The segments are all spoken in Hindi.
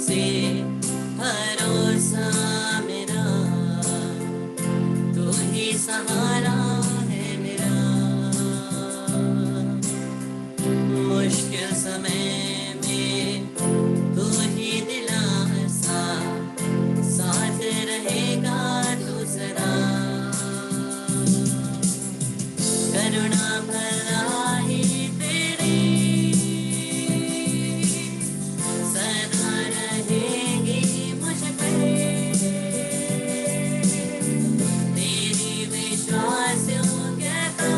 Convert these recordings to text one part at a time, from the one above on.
से भरोसा मेरा, तू ही सहारा है मेरा। मुश्किल समय में तू ही दिलासा, साथ रहेगा तू सदा। करुणा भलाई तेरी सदा रहेगी मुझ पे, तेरी विश्वास योग्यता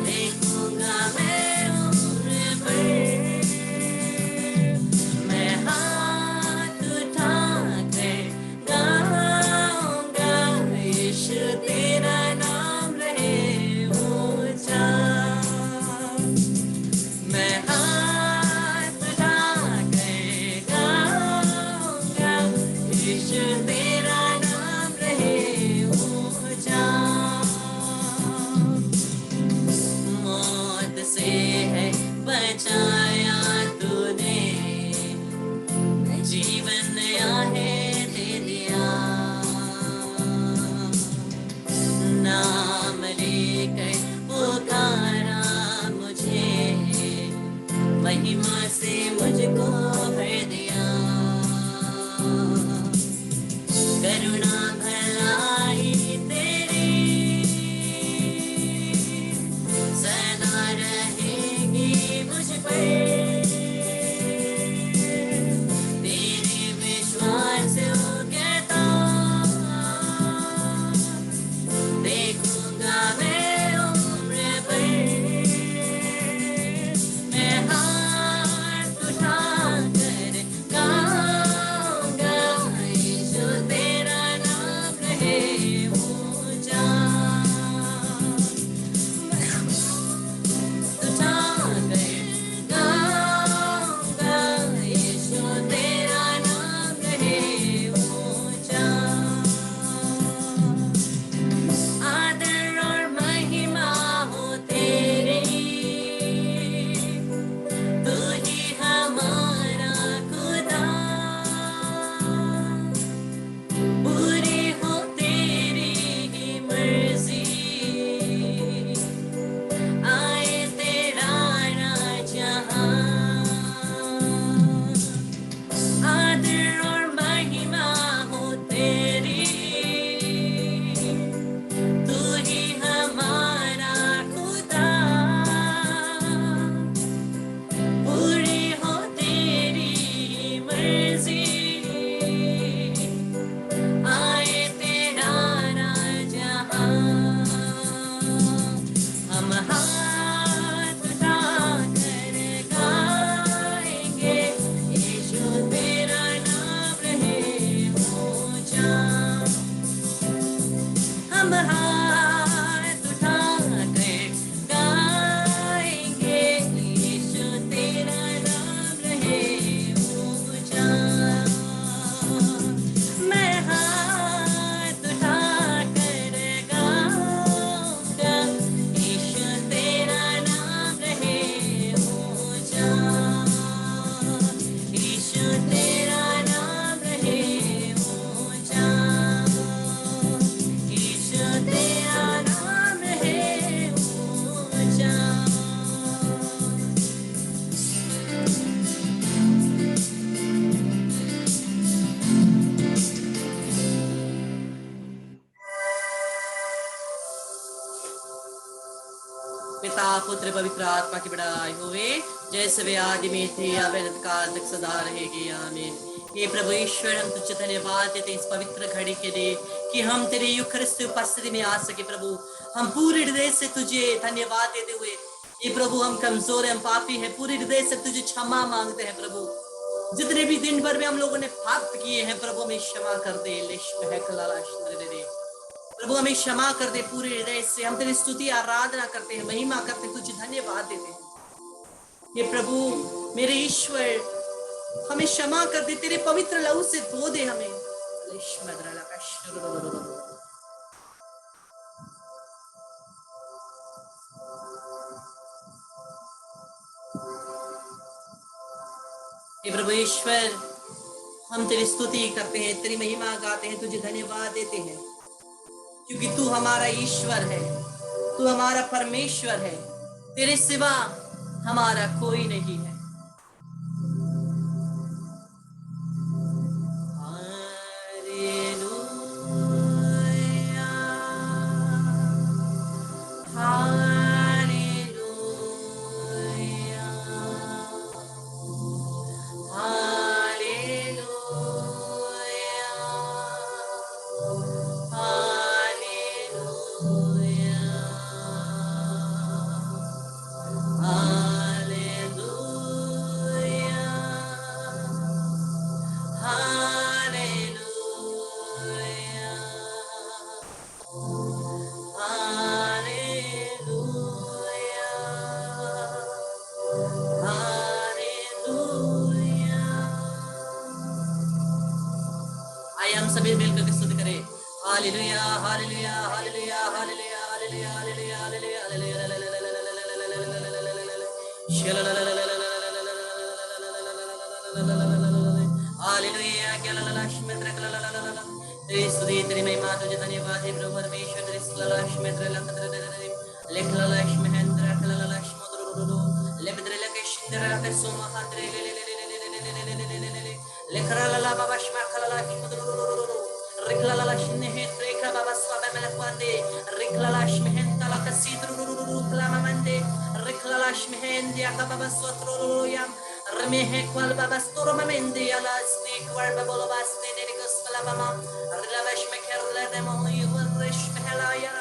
देखूंगा मैं उम्र भर। मैं हाथ उठा कर गाऊंगा, यीशु तेरा नाम रहे ऊंचा। मैं हाथ उठा कर गाऊंगा, यीशु तेरा नाम रहे ऊंचा। मौत से है बचाया तूने, जीवन नया है दे दिया। नाम लेकर पुकारा मुझे, महिमा से मुझको भर दिया। करुणा भलाई तेरी सदा रहेगी मुझ पर, तेरी विश्वास योग्यता देखूंगा मैं उम्र भर। मैं हाथ उठा कर गाऊंगा, यीशु तेरा नाम रहे ऊंचा। उठा कर गाऊंगा, यीशु तेरा नाम रहे ऊंचा। आदर और महिमा हो तेरी, तू ही हमारा खुदा। पूरी हो तेरी ही मर्जी, आए तेरा राज यहाँ। आदर और महिमा हो तेरी, तू ही हमारा खुदा। पूरी हो तेरी मर्जी, आए तेरा राज यहाँ। हम हाथ उठा कर गाएंगे, यीशु तेरा नाम रहे ऊंचा। हम हाथ उठा कर गाएंगे, यीशु तेरा नाम रहे ऊंचा। मैं हाथ उठा कर गाऊंगा, यीशु तेरा नाम रहे ऊंचा। यीशु तेरा नाम रहे ऊंचा, यीशु तेरा नाम रहे ऊंचा। पिता पुत्र पवित्र आत्मा की बड़ाई होवे, जैसे वे आदि में थे अब काल तक सदा रहेगी आमीन। हे प्रभु ईश्वर, हम तुझे धन्यवाद देते इस पवित्र घड़ी के लिए कि हम तेरे यूखरिस्त उपस्थिति में आ सके। प्रभु हम पूरे हृदय से तुझे धन्यवाद देते हुए, ये प्रभु हम कमजोर हैं, हम पापी हैं, पूरे हृदय से तुझे क्षमा मांगते हैं। प्रभु जितने भी दिन भर में हम लोगों ने पाप किए हैं, प्रभु हमें क्षमा कर दे। प्रभु हमें क्षमा कर दे पूरे हृदय से। हम तेरी स्तुति आराधना करते हैं, महिमा करते हैं, तुझे धन्यवाद देते हैं। ये प्रभु मेरे ईश्वर हमें क्षमा कर दे, तेरे पवित्र लहू से धो दे हमें। हे प्रभु ईश्वर, हम तेरी स्तुति करते हैं, तेरी महिमा गाते हैं, तुझे धन्यवाद देते हैं, क्योंकि तू हमारा ईश्वर है, तू हमारा परमेश्वर है, तेरे सिवा हमारा कोई नहीं है। आइए हम सभी मिलकर के स्तुति करें। Hallelujah hallelujah hallelujah hallelujah hallelujah hallelujah hallelujah hallelujah तेरी स्तुति तेरी महिमा तुझे धन्यवाद है प्रभु परमेश्वर। तेरी लक्ष्मी लक्ष्मी महेंद्र लक्ष्मी लेमिद्र लकेशिंद्र लकेसुमहंद्र लेखराला बाबा श्मखला रिखलाला शिन्हे रेखा बाबा स्वाबे मलक्वंदे रिखलाला श्महेंतला कसीद्रु क्लामंदे रिखलाला श्महेंदे बाबा स्वत्रोयम रमेहे क्वल बाबा स्तोरमंदे ala स्नेक वर बाबा बास्ते नेरिकस क्लाममा रिलावश मखरला देमो युवरिश महला या।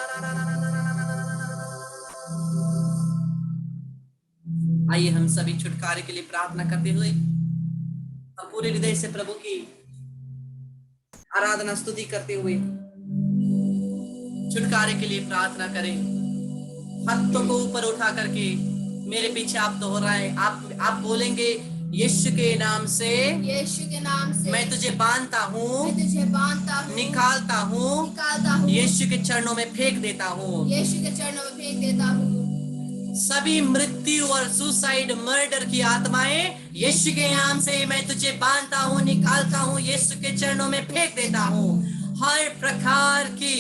आइए हम सभी छुटकारे के लिए प्रार्थना करते हुए हम पूरे हृदय से प्रभु की आराधना स्तुति करते हुए छुटकारे के लिए प्रार्थना करें। हाथों को ऊपर उठा करके मेरे पीछे आप दोहराएं। आप बोलेंगे यीशु के नाम से मैं तुझे बांधता हूँ, निकालता हूँ, यीशु के चरणों में फेंक देता हूँ। सभी मृत्यु और सुसाइड मर्डर की आत्माएं यीशु के नाम से मैं तुझे बांधता हूँ, निकालता हूँ, यीशु के चरणों में फेंक देता हूँ। हर प्रकार की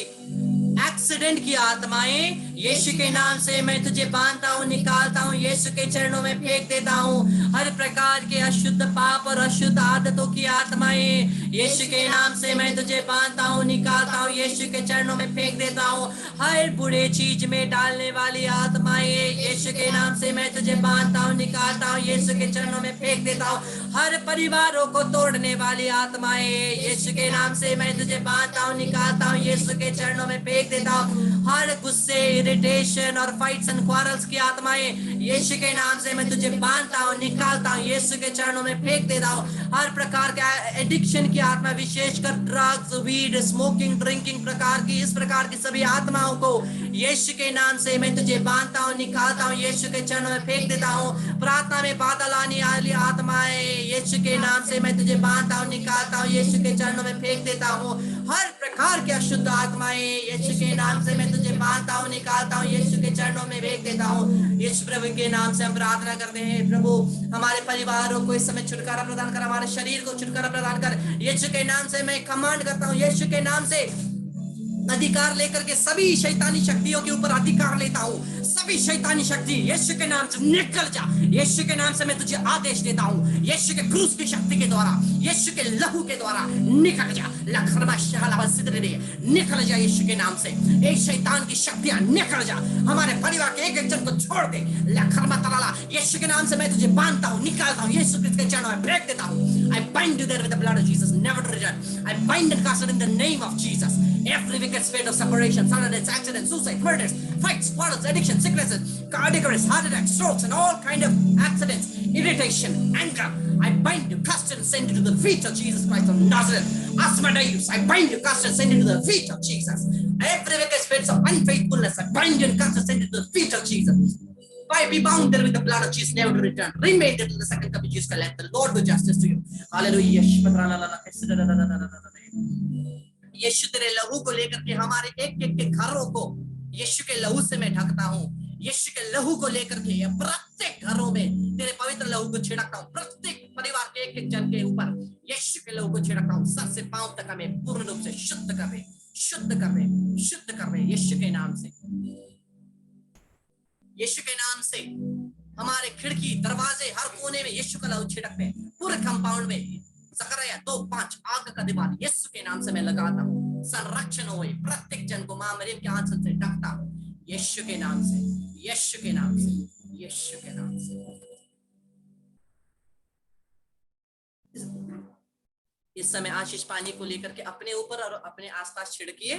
एक्सीडेंट की आत्माएं यीशु के नाम से मैं तुझे बांधता हूँ, निकालता हूँ, यीशु के चरणों में फेंक देता हूँ। हर प्रकार के अशुद्ध पाप और अशुद्ध आदतों की आत्माएं यीशु के नाम से मैं तुझे बांधता हूँ, निकालता हूँ, यीशु के चरणों में फेंक देता हूँ। हर बुरे चीज में डालने वाली आत्माएं यीशु के नाम से मैं तुझे बांधता हूँ, निकालता हूँ, यीशु के चरणों में फेंक देता हूँ। हर परिवारों को तोड़ने वाली आत्माएं यीशु के नाम से मैं तुझे बांधता हूँ, निकालता हूँ, यीशु के चरणों में फेंक देता हूँ। हर गुस्से, इरिटेशन और फाइट्स एंड क्वारल्स की आत्माएं यीशु के नाम से मैं तुझे बांधता हूँ, निकालता हूँ, यीशु के चरणों में फेंक देता हूँ। हर प्रकार का एडिक्शन की आत्मा, विशेषकर ड्रग्स, वीड, स्मोकिंग, ड्रिंकिंग प्रकार की, इस प्रकार की सभी आत्माओं को यीशु के नाम से मैं तुझे बांधता हूँ, निकालता हूँ, यीशु के चरणों में फेंक देता हूँ। प्रार्थना में बाधा लाने वाली आत्माएं यीशु के नाम से मैं तुझे बांधता हूँ, निकालता हूँ, यीशु के चरणों में फेंक देता हूँ। हर प्रकार की अशुद्ध आत्माएं यीशु के नाम से मैं तुझे बांधता हूँ, निकालता हूँ, यीशु के चरणों में फेंक देता हूँ। यीशु प्रभु के नाम से हम प्रार्थना करते हैं। प्रभु हमारे परिवारों को इस समय छुटकारा प्रदान कर, हमारे शरीर को छुटकारा प्रदान कर। यीशु के नाम से मैं कमांड करता हूँ, यीशु के नाम से अधिकार लेकर के सभी शैतानी शक्तियों के ऊपर अधिकार लेता हूँ। सभी शैतानी शक्ति यीशु के नाम से निकल जा। यीशु के नाम से मैं तुझे आदेश देता हूँ, यीशु के क्रूस की शक्ति के द्वारा, यीशु के लहू के द्वारा निकल जा। निकल जा यीशु के नाम से। ये शैतान की शक्तियां निकल जा। हमारे परिवार के एक एक जन को छोड़ दे। यीशु के नाम से मैं तुझे बांधता हूँ, निकालता हूँ, यीशु क्रिस्त के चरणों में फेंक देता हूँ। I bind you there with the blood of Jesus, never to return. I bind and cast it in the name of Jesus. Every wicked spirit of separation, sudden accidents, suicide, murders, fights, quarrels, addictions, sicknesses, cardiac arrest, heart attacks, strokes, and all kind of accidents, irritation, anger. I bind you, cast and send you to the feet of Jesus Christ of Nazareth. Asmodeus, I bind you, cast and send you to the feet of Jesus. Every wicked spirit of unfaithfulness, I bind you and cast and send you to the feet of Jesus. Why be bound there with the blood of Jesus, never to return. Remain there till the second coming of Jesus. Let the Lord do justice to you. Hallelujah. यीशु तेरे लहू को लेकर के हमारे एक एक के घरों को यीशु के लहू से मैं ढकता हूँ। यीशु के लहू को लेकर के प्रत्येक घरों में तेरे पवित्र लहू को छिड़कता हूँ। प्रत्येक परिवार के एक जन के ऊपर यीशु के लोगों को छिड़कता हूँ, सर से पांव तक हमें पूर्ण रूप से शुद्ध कर दे, शुद्ध कर दे, शुद्ध कर दे यीशु के नाम से, यीशु के नाम से। हमारे खिड़की दरवाजे हर कोने में यीशु का लहू छिड़कते हैं, पूरे कंपाउंड में। ज़करिया 2:5 आग का दीवार यीशु के नाम से मैं लगाता हूँ, संरक्षण होए प्रत्येक जन को मां मरियम के आंचल से ढकता हूँ यीशु के नाम से, यीशु के नाम से, यीशु के नाम से। इस समय आशीष पानी को लेकर के अपने ऊपर और अपने आसपास छिड़किए,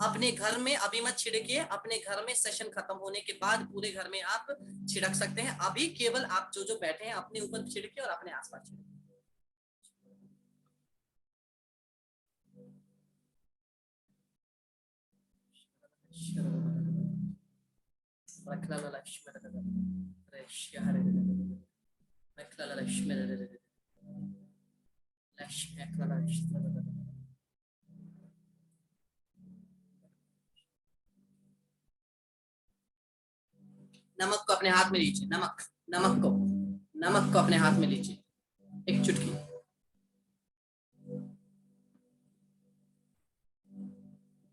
अपने घर में अभी मत छिड़किए, अपने घर में सेशन खत्म होने के बाद पूरे घर में आप छिड़क सकते हैं। अभी केवल आप जो जो बैठे हैं अपने ऊपर छिड़किए और अपने आसपास छिड़किए। नमक को अपने हाथ में लीजिए, नमक को अपने हाथ में लीजिए, एक चुटकी।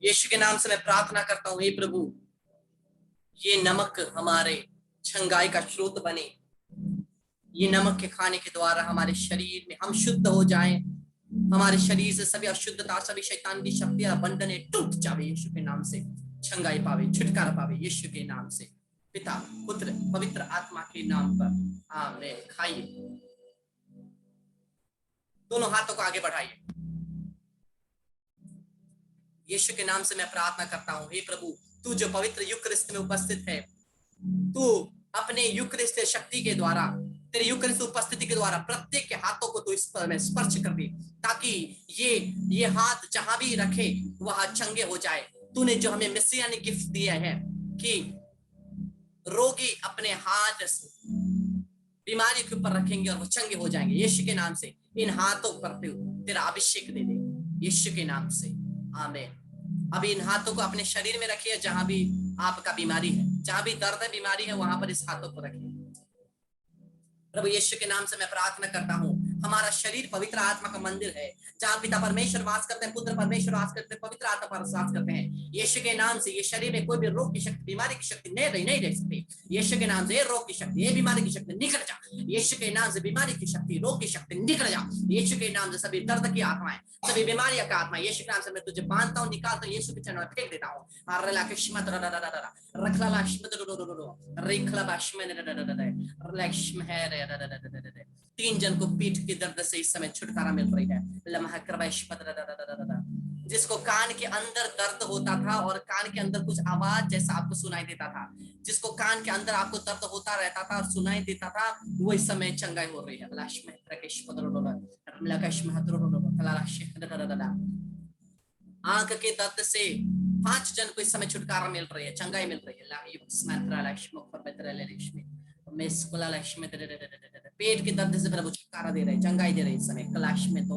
यीशु के नाम से मैं प्रार्थना करता हूँ, हे प्रभु ये नमक हमारे छंगाई का स्रोत बने, ये नमक के खाने के द्वारा हमारे शरीर में हम शुद्ध हो जाएं, हमारे शरीर से सभी अशुद्धता, सभी शैतान की शक्तियां बंधने टूट जावे यीशु के नाम से, छंगाई पावे, छुटकारा पावे यीशु के नाम से, पिता पुत्र पवित्र आत्मा के नाम पर आमीन। खाइए, दोनों हाथों को आगे बढ़ाइए। यीशु के नाम से मैं प्रार्थना करता हूँ, हे प्रभु तू जो पवित्र यूकरिस्त में उपस्थित है, तू अपने यूकरिस्त शक्ति के द्वारा, तेरे यूकरिस्त उपस्थिति के द्वारा प्रत्येक के हाथों को तू इस पर में स्पर्श कर दे, ताकि ये हाथ जहां भी रखे वहां चंगे हो जाए। तूने जो हमें मिसियानी गिफ्ट दिया है कि रोगी अपने हाथ बीमारी के ऊपर रखेंगे और वो चंगे हो जाएंगे, यीशु के नाम से इन हाथों पर तेरा अभिषेक दे दे यीशु के नाम से, आमीन। अभी इन हाथों को अपने शरीर में रखिए, जहां भी आपका बीमारी है, जहां भी दर्द है, बीमारी है, वहां पर इस हाथों को रखिए। प्रभु यीशु के नाम से मैं प्रार्थना करता हूँ, हमारा शरीर पवित्र आत्मा का मंदिर है, जहाँ पिता परमेश्वर वास करते हैं, पुत्र परमेश्वर वास करते हैं, पवित्र आत्मा पर वास करते हैं। यीशु के नाम से ये शरीर में कोई भी रोग की शक्ति, बीमारी की शक्ति नहीं रह सकती। यीशु के नाम से ये रोग की शक्ति, ये बीमारी की शक्ति निकल जा। यीशु के नाम से बीमारी की शक्ति, रोग की शक्ति निकल जा। यीशु के नाम से सभी दर्द की आत्माएं, सभी बीमारियों का आत्मा, यीशु के नाम से मैं तुझे बांधता हूँ, निकालता हूँ, यीशु के चरणों में फेंक देता हूँ। तीन जन को पीठ के दर्द से इस समय छुटकारा मिल रही है। जिसको कान के अंदर दर्द होता था और कान के अंदर कुछ आवाज जैसा आपको सुनाई देता था, जिसको कान के अंदर आपको दर्द होता रहता था और सुनाई देता था, वो इस समय चंगाई हो रही है। आंख के दर्द से 5 जन को इस समय छुटकारा मिल रही है, चंगाई मिल रही है। पेट के दर्द से प्रभु छुटकारा दे रहे, चंगाई दे रहे इस समय। कलाश में तो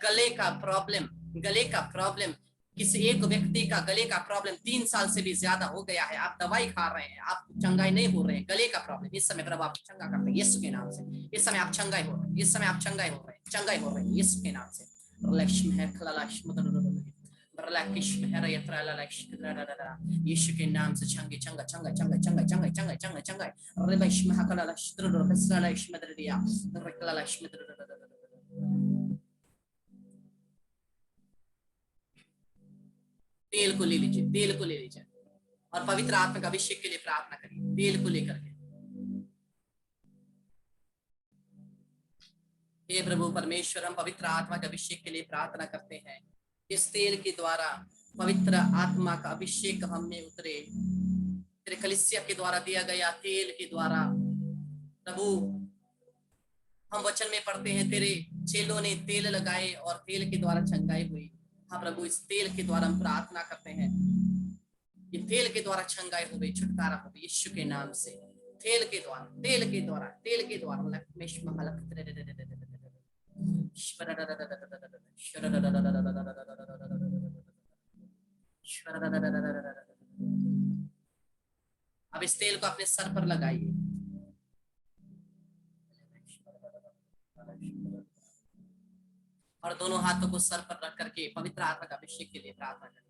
गले का प्रॉब्लम किसी एक व्यक्ति का गले का प्रॉब्लम 3 साल से भी ज्यादा हो गया है, आप दवाई खा रहे हैं, आप चंगाई नहीं हो रहे हैं, गले का प्रॉब्लम इस समय प्रभु आप चंगा करते हैं यीशु के नाम से। इस समय आप चंगाई हो रहे हैं, इस समय आप चंगाई हो रहे हैं, चंगाई हो रहे हैं यीशु के नाम से। यीशु के नाम से चंगे चंगा चंगा चंगा चंगा चंगा चंगा चंगा चंगा तेल को ले लीजिए, तेल को ले लीजिए और पवित्र आत्मा का अभिषेक के लिए प्रार्थना करिए, तेल को लेकर के। हे प्रभु परमेश्वर, हम पवित्र आत्मा के अभिषेक के लिए प्रार्थना करते हैं। इस तेल के द्वारा पवित्र आत्मा का अभिषेक हम में उतरे, तेरे कलीसिया के द्वारा दिया गया तेल के द्वारा। प्रभु हम वचन में पढ़ते हैं तेरे चेलों ने तेल लगाए और तेल के द्वारा चंगाई हुई। हाँ प्रभु, इस तेल के द्वारा हम प्रार्थना करते हैं, ये तेल के द्वारा चंगाई हो गई, छुटकारा हो गई यीशु के नाम से। तेल के द्वारा, तेल के द्वारा, तेल के द्वारा अब इस तेल को अपने सर पर लगाइए, और दोनों हाथों को सर पर रख करके पवित्र आत्मा का अभिषेक के लिए प्रार्थना करें।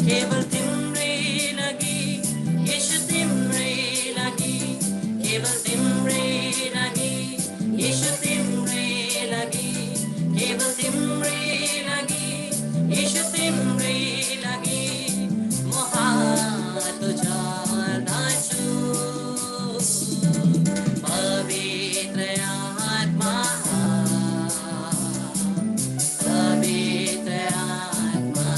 केवल तिम्रै लागि यीशु तिम्रै लागि केवल तिम्रै लागि यीशु तिम्रै लागि केवल तिम्रै लागि यीशु तिम्रै लागि म हात उजाल्दछु पवित्र आत्मा पवित्र आत्मा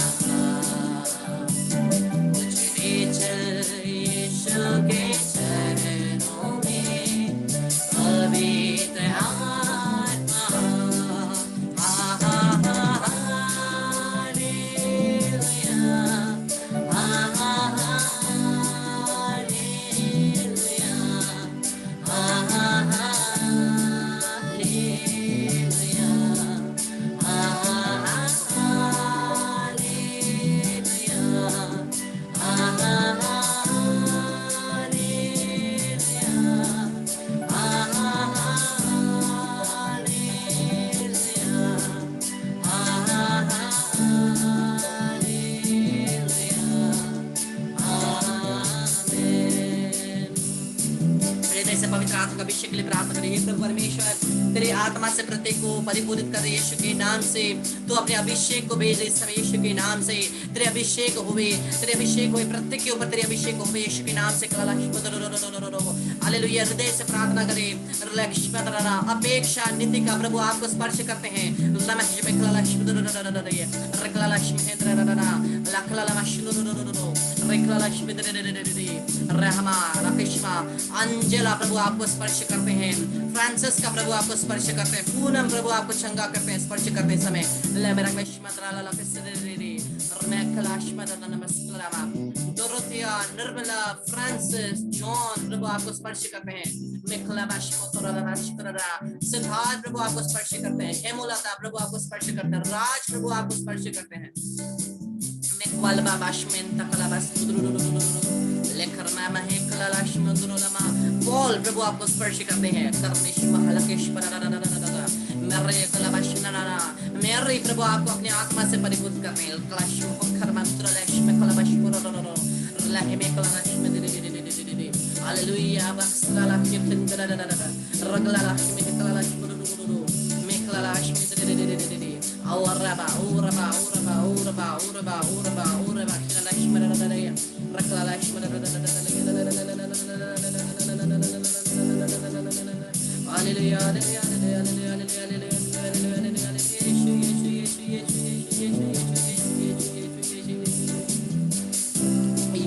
का अभिषेक के लिए प्रार्थना करें। हे प्रभु परमेश्वर, तेरे आत्मा से प्रत्येक को परिपूरित कर यीशु के नाम से। तो अपने अभिषेक को भेज इस समय यीशु के नाम से। तेरे अभिषेक हुए प्रत्येक के ऊपर तेरे अभिषेक हुए यीशु के नाम से। हालेलुया। हृदय से प्रार्थना करें। अपेक्षा नीति का प्रभु आपको स्पर्श करते हैं। अंजेला प्रभु आपको स्पर्श करते हैं। फ्रांसिस का प्रभु आपको स्पर्श करते हैं। पूनम प्रभु आपको चंगा करते हैं स्पर्श करते समय। डोरोथिया, निर्मला, फ्रांसिस, जॉन प्रभु आपको स्पर्श करते हैं। सिद्धार्थ प्रभु आपको स्पर्श करते हैं। हेमलता प्रभु आपको स्पर्श करते हैं। राज प्रभु आपको स्पर्श करते हैं। पॉल प्रभु आपको स्पर्श करते हैं। मेरी प्रभु आपको अपने आत्मा से परिपूर्ण करते हैं।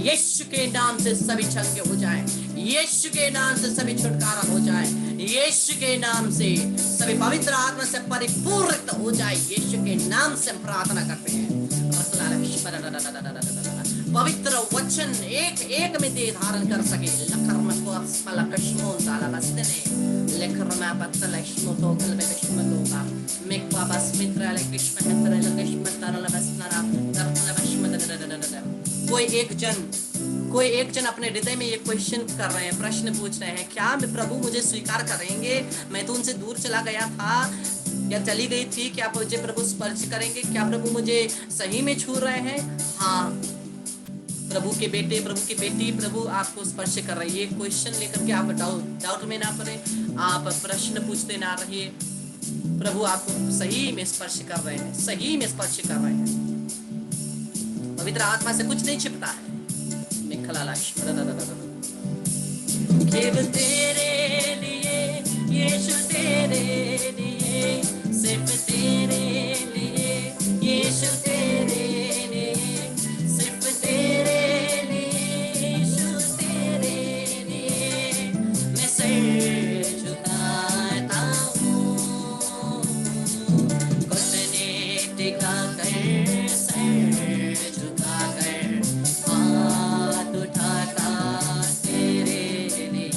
यीशु के नाम से सभी चंगे हो जाए। यीशु के नाम से सभी छुटकारा हो जाए। यीशु के नाम से सभी पवित्र आत्मा से परिपूर्ण हो जाए। यीशु के नाम से हम प्रार्थना करते हैं। पवित्र वचन एक एक में दे धारण कर सके। कोई एक जन अपने हृदय में ये क्वेश्चन कर रहे हैं, प्रश्न पूछ रहे हैं, क्या मैं प्रभु मुझे स्वीकार करेंगे? मैं तो उनसे दूर चला गया था या चली गई थी, क्या मुझे प्रभु स्पर्श करेंगे? क्या प्रभु मुझे सही में छू रहे हैं? हाँ प्रभु के बेटे, प्रभु की बेटी, प्रभु आपको स्पर्श कर रही है। क्वेश्चन लेकर के आप डाउट में ना पड़े, आप प्रश्न पूछते ना रहिए। प्रभु आपको सही में स्पर्श कर रहे हैं, सही में स्पर्श कर रहे हैं। पवित्र आत्मा से कुछ नहीं छिपता है। केवल तेरे लिए यीशु, तेरे लिए, सिर्फ तेरे लिए यीशु, तेरे लिए, सिर्फ तेरे लिए यीशु, तेरे लिए मैं सर झुकाता हूँ। घुटने टिका कर, सर झुका कर, हाथ उठाता तेरे लिए।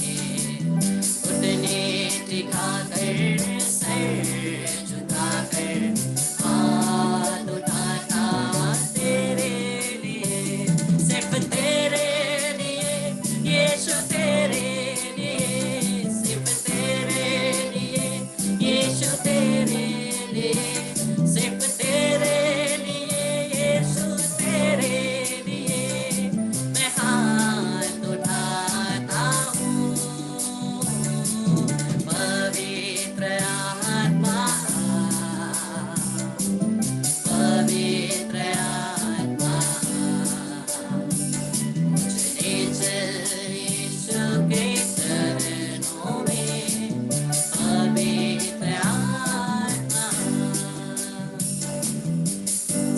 घुटने टिका कर, सर झुका कर, हाथ उठाता तेरे लिए। सिर्फ तेरे लिए यीशु, तेरे लिए, सिर्फ तेरे लिए यीशु, तेरे लिए, सिर्फ तेरे लिए यीशु, तेरे लिए मैं हाथ उठाता हूँ। पवित्र आत्मा, पवित्र आत्मा, चले चल यीशु के चरणों में। पवित्र आत्मा।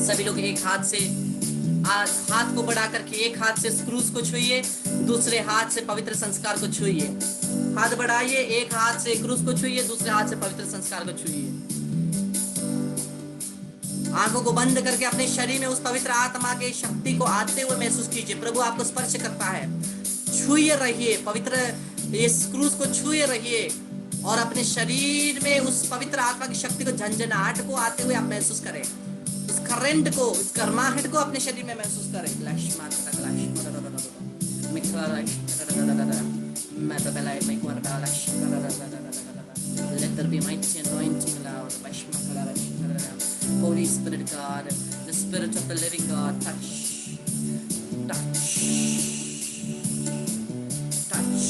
सभी लोग एक हाथ से, हाथ को बढ़ा करके एक हाथ से क्रूस को छुइए, दूसरे हाथ से पवित्र संस्कार को छुइए। हाथ बढ़ाइए, एक हाथ से क्रूस को छुइए, दूसरे हाथ से पवित्र संस्कार को छुइए। आंखों को बंद करके अपने शरीर में उस पवित्र आत्मा के शक्ति को आते हुए महसूस कीजिए। प्रभु आपको स्पर्श करता है। छुए रहिए, पवित्र इस क्रूस को छुए रहिए और अपने शरीर में उस पवित्र आत्मा की शक्ति को, झंझनाहट को आते हुए आप महसूस करें। उस करंट को, उस गर्माहट को अपने शरीर में महसूस करें। Let there be mighty anointing, Lord. Holy Spirit God, the Spirit of the living God, touch, touch, touch.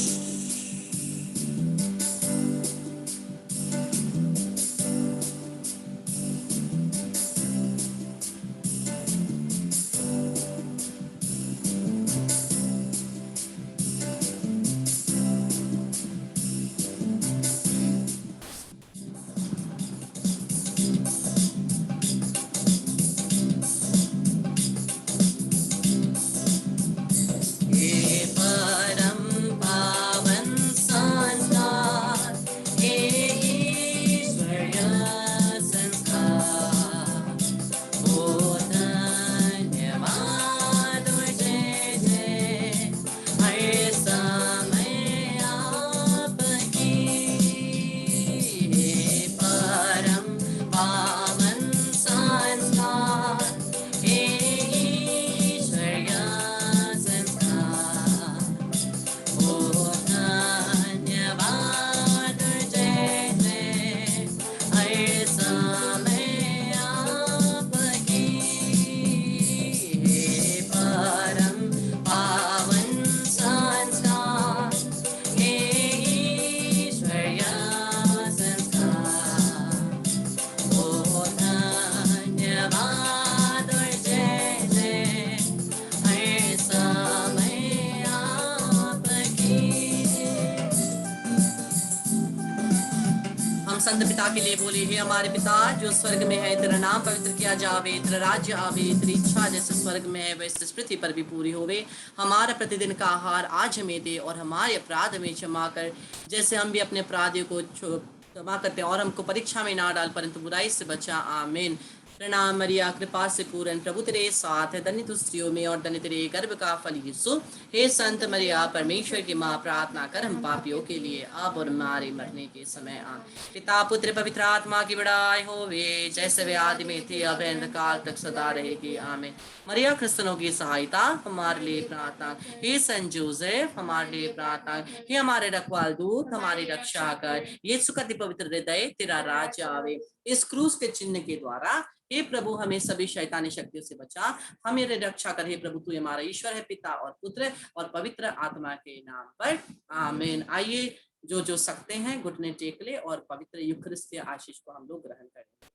संत पिता के लिए बोले, हे हमारे पिता जो स्वर्ग में है, तेरा नाम पवित्र किया जावे, तेरा राज्य आवे, तेरी इच्छा जैसे स्वर्ग में है वैसे पृथ्वी पर भी पूरी होवे। हमारा प्रतिदिन का आहार आज हमें दे, और हमारे अपराध में क्षमा कर जैसे हम भी अपने अपराधियों को क्षमा करते हैं, और हमको परीक्षा में ना डाल परंतु बुराई से बचा। आमीन। प्रणाम मरिया, कृपा से पूर्ण प्रभु तेरे साथ है, धन्य तू स्त्रियों में और धन्य तेरे गर्भ का फल यीशु। हे संत मरिया, परमेश्वर की माँ, प्रार्थना कर हम पापियों के लिए अब और हमारे मरने के समय आ। पिता पुत्र पवित्र आत्मा की बड़ाई होवे, जैसे वे आदि में थे अब काल तक सदा रहेगी। आमीन। मरिया क्रिश्चनों की सहायता हमारे लिए प्रार्थना। हे संत जोसेफ हमारे लिए प्रार्थना। हे हमारे रखवाल दूत हमारी रक्षा कर। यीशु का पवित्र हृदय तेरा राज्य आवे। इस क्रूस के चिन्ह के द्वारा हे प्रभु हमें सभी शैतानी शक्तियों से बचा, हमें रक्षा कर। हे प्रभु तू हमारा ईश्वर है, पिता और पुत्र और पवित्र आत्मा के नाम पर आमीन। आइए जो जो सकते हैं घुटने टेक ले और पवित्र यूखरिस्तीय आशीष को हम लोग ग्रहण करें।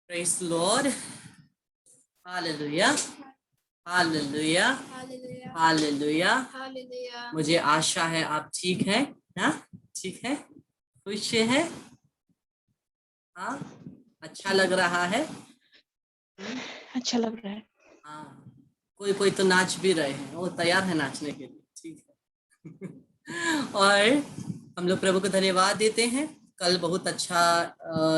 Praise the Lord. Hallelujah. Hallelujah. Hallelujah. Hallelujah. मुझे आशा है आप ठीक हैं ना, ठीक है, खुश है, हाँ, अच्छा लग रहा है, अच्छा लग रहा है। हाँ, कोई कोई तो नाच भी रहे हैं, वो तैयार है नाचने के लिए, ठीक है। और हम लोग प्रभु को धन्यवाद देते हैं। कल बहुत अच्छा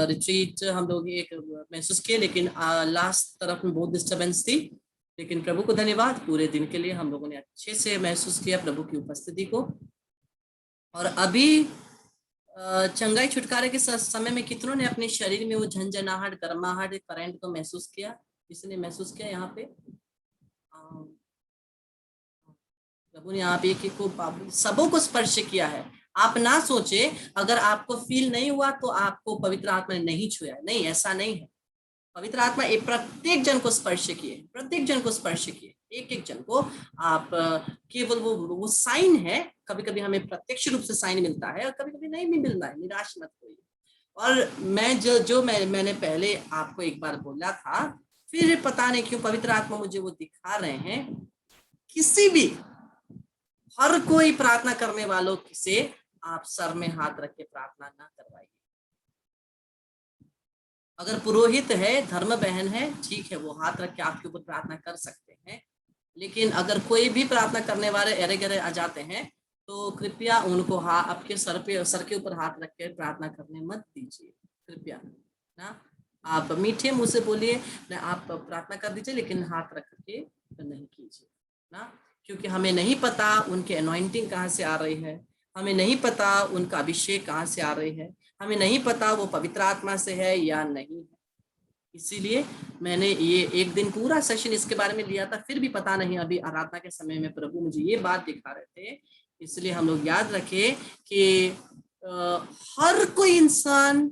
रिट्रीट हम लोग एक महसूस किए, लेकिन लास्ट तरफ में बहुत डिस्टर्बेंस थी, लेकिन प्रभु को धन्यवाद पूरे दिन के लिए हम लोगों ने अच्छे से महसूस किया प्रभु की उपस्थिति को। और अभी चंगाई छुटकारे के समय में कितनों ने अपने शरीर में वो झंझनाहट, गर्माहट, करंट को महसूस किया? किसने महसूस किया? यहाँ पे प्रभु ने यहाँ पे को सबों को स्पर्श किया है। आप ना सोचे अगर आपको फील नहीं हुआ तो आपको पवित्र आत्मा ने नहीं छुआ, नहीं, ऐसा नहीं है। पवित्र आत्मा एक प्रत्येक जन को स्पर्श किए, प्रत्येक जन को स्पर्श किए, एक एक जन को। आप केवल वो साइन है, कभी कभी हमें प्रत्यक्ष रूप से साइन मिलता है और कभी कभी नहीं भी मिलता है, निराश मत होइए। और मैं मैंने पहले आपको एक बार बोला था, फिर पता नहीं क्यों पवित्र आत्मा मुझे वो दिखा रहे हैं, किसी भी हर कोई प्रार्थना करने वालों से आप सर में हाथ रख के प्रार्थना ना करवाइए। अगर पुरोहित है, धर्म बहन है, ठीक है, वो हाथ रख के आपके ऊपर प्रार्थना कर सकते हैं, लेकिन अगर कोई भी प्रार्थना करने वाले अरे गरे आ जाते हैं तो कृपया उनको आपके सर के ऊपर हाथ रख के प्रार्थना करने मत दीजिए, कृपया ना। आप मीठे मुंह से बोलिए ना, आप प्रार्थना कर दीजिए, लेकिन हाथ रख के नहीं कीजिए ना, क्योंकि हमें नहीं पता उनके अनॉइंटिंग कहाँ से आ रही है, हमें नहीं पता उनका अभिषेक कहाँ से आ रही है, हमें नहीं पता वो पवित्र आत्मा से है या नहीं है। इसीलिए मैंने ये एक दिन पूरा सेशन इसके बारे में लिया था, फिर भी पता नहीं, अभी आराधना के समय में प्रभु मुझे ये बात दिखा रहे थे। इसलिए हम लोग याद रखें कि हर कोई इंसान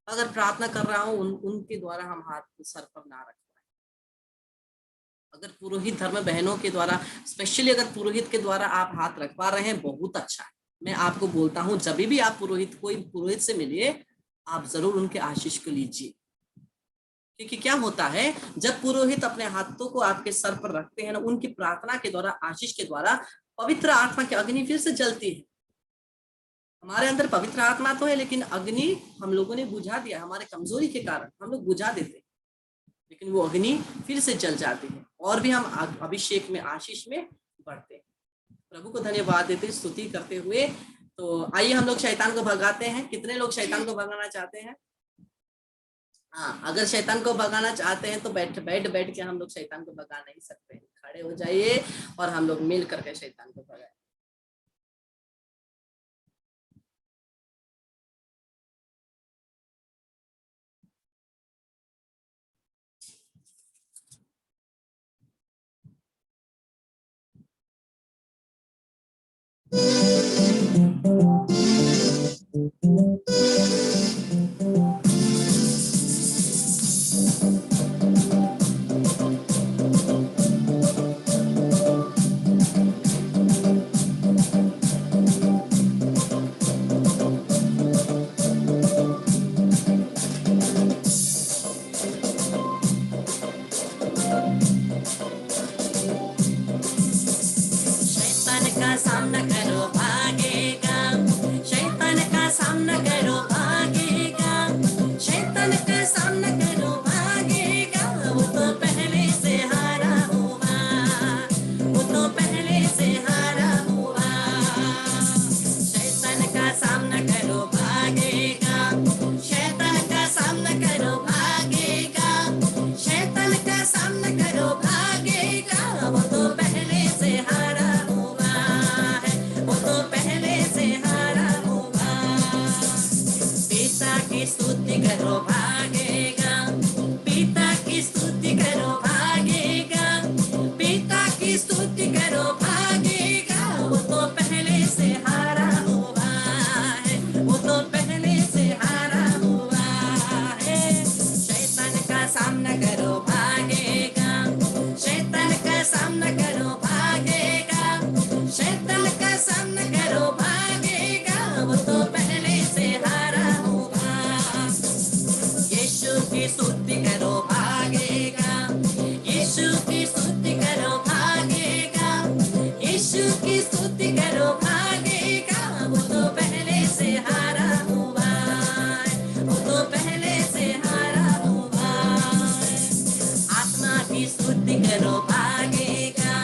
अगर प्रार्थना कर रहा हो उनके द्वारा हम हाथ सर पर ना रखवाएं। अगर पुरोहित धर्म बहनों के द्वारा, स्पेशली अगर पुरोहित के द्वारा आप हाथ रखवा रहे हैं, बहुत अच्छा है। मैं आपको बोलता हूँ, जब भी आप कोई पुरोहित से मिलिए, आप जरूर उनके आशीष को लीजिए, क्योंकि क्या होता है जब पुरोहित अपने हाथों को आपके सर पर रखते हैं ना, उनकी प्रार्थना के द्वारा, आशीष के द्वारा पवित्र आत्मा की अग्नि फिर से जलती है। हमारे अंदर पवित्र आत्मा तो है, लेकिन अग्नि हम लोगों ने बुझा दिया, हमारे कमजोरी के कारण हम लोग बुझा देते हैं, लेकिन वो अग्नि फिर से जल जाती है और भी हम अभिषेक में, आशीष में बढ़ते हैं। प्रभु को धन्यवाद देते, स्तुति करते हुए, तो आइए हम लोग शैतान को भगाते हैं। कितने लोग शैतान को भगाना चाहते हैं? हाँ, अगर शैतान को भगाना चाहते हैं तो बैठ के हम लोग शैतान को भगा नहीं सकते हैं। खड़े हो जाइए और हम लोग मिल करके शैतान को भगाएं। करो भागेगा, पिता की स्तुति करो भागेगा, पिता की स्तुति करो भागेगा। वो तो पहले से हारा हुआ है, वो तो पहले से हारा हुआ है। शैतान का सामना करो भागेगा, शैतान का सामना करो भागेगा, शैतान का सामना करो भागेगा। वो तो पहले से हारा हुआ। यीशु की स्तुति करो भागेगा, यीशु की स्तुति करो भागेगा, यीशु की स्तुति करो भागेगा। वो तो पहले से हारा हुआ है, वो तो पहले से हारा हुआ है। आत्मा की स्तुति करो भागेगा,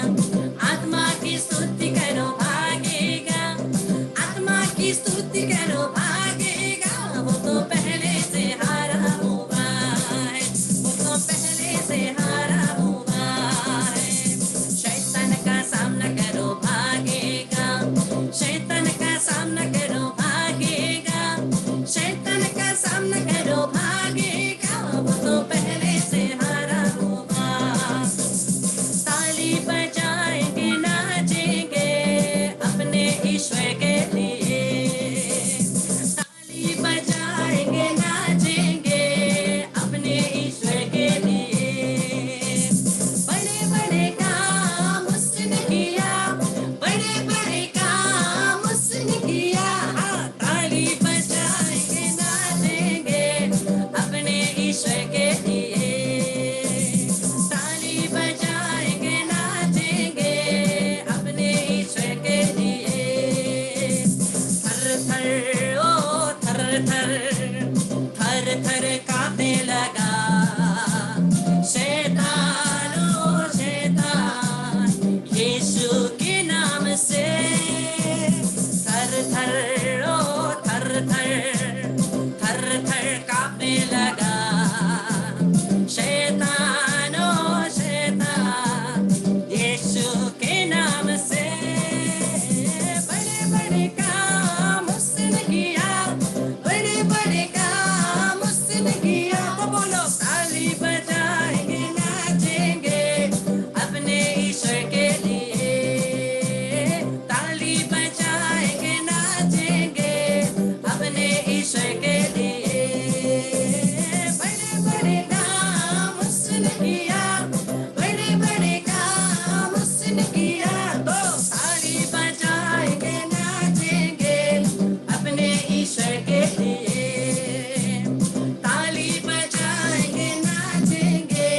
आत्मा की स्तुति करो भागेगा, आत्मा की स्तुति करो भागेगा। वो तो पहले से हारा हुआ है, वो तो पहले से हारा हुआ है। शैतान का सामना करो भागेगा, शैतान का सामना करो भागेगा, शैतान का सामना करो भागेगा। वो तो पहले से हारा हुआ। ताली बजाएंगे नाचेंगे अपने ईश्वर के लिए, ताली बजाएंगे नाचेंगे अपने ईश्वर के लिए। बड़े बड़े काम उसने किया, बड़े बड़े काम उसने किया। हाँ, ताली बजाएंगे नाचेंगे अपने ईश्वर के लिए, ताली बजाएंगे नाचेंगे अपने ईश्वर के लिए। थर थर ओ थर थर, थर थर कांपने लगा शैतान, ओ शैतान यीशु के नाम से। थर थर ओ थर थर, थर थर कांपने लगा शैतान, ओ शैतान यीशु के नाम से। बड़े बड़े काम उसने किया, बड़े बड़े काम उसने किया। तो बोलो ताली बजाएंगे नाचेंगे अपने ईश्वर के लिए, ताली बजाएंगे नाचेंगे अपने ईश्वर के लिए। बड़े बड़े काम उसने किया, बड़े बड़े काम उसने किया। तो ताली बजाएंगे नाचेंगे अपने ईश्वर के लिए, ताली बजाएंगे नाचेंगे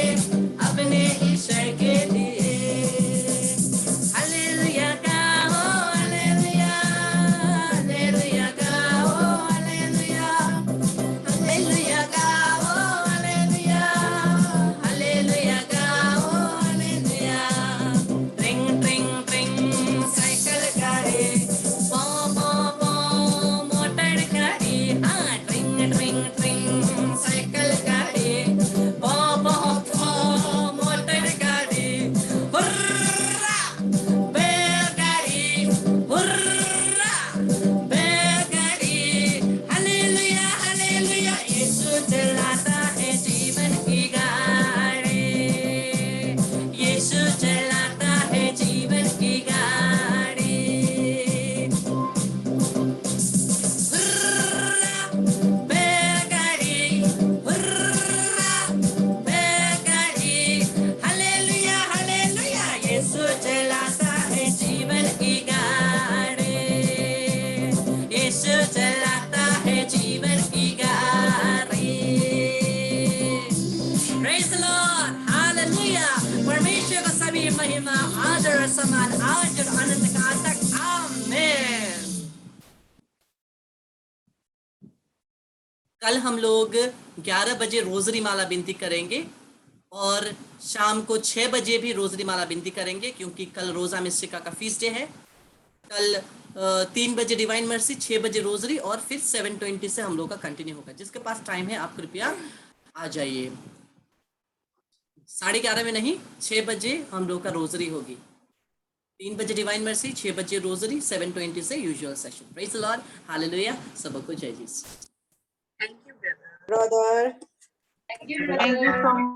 अपने ईश्वर के लिए। हालेलुया गाओ हालेलुया, हालेलुया गाओ हालेलुया, हालेलुया गाओ हालेलुया, हालेलुया गाओ हालेलुया। ट्रिंग ट्रिंग ट्रिंग साइकिल गाड़ी, पो पो पो मोटर गाड़ी। हाँ, ट्रिंग ट्रिंग ट्रिंग साइकिल गाड़ी, पो पो पो मोटर गाड़ी। हुर्रा बैलगाड़ी, हुर्रा बैलगाड़ी। हालेलुया हालेलुया, यीशु चलाता है जीवन की गाड़ी, यीशु चलाता है जीवन की गाड़ी। हुर्रा बैलगाड़ी, हुर्रा बैलगाड़ी। हालेलुया हालेलुया, यीशु चलाता है जीवन की गाड़ी, यीशु चलाता है जीवन की गाड़ी। Praise the Lord, hallelujah. परमेश्वर का सभी महिमा आदर और सम्मान आज और अनंत काल तक। आमीन। कल हम लोग 11 बजे रोजरी माला बिनती करेंगे और शाम को 6 बजे भी रोजरी माला बिनती करेंगे, क्योंकि कल रोजा मिस्टिका का फीस्ट डे है। कल 3 बजे डिवाइन मर्सी, 6 बजे रोजरी और फिर 7:20 से हम लोग का कंटिन्यू होगा। जिसके पास टाइम है आप कृपया आ जाइए। 11:30 में नहीं, 6 बजे हम लोग का रोजरी होगी। 3 बजे डिवाइन मर्सी, 6 बजे रोजरी, 7:20 से usual session. Praise the Lord, hallelujah. सबको जय Jesus. Thank you, brother. brother. Thank you so much.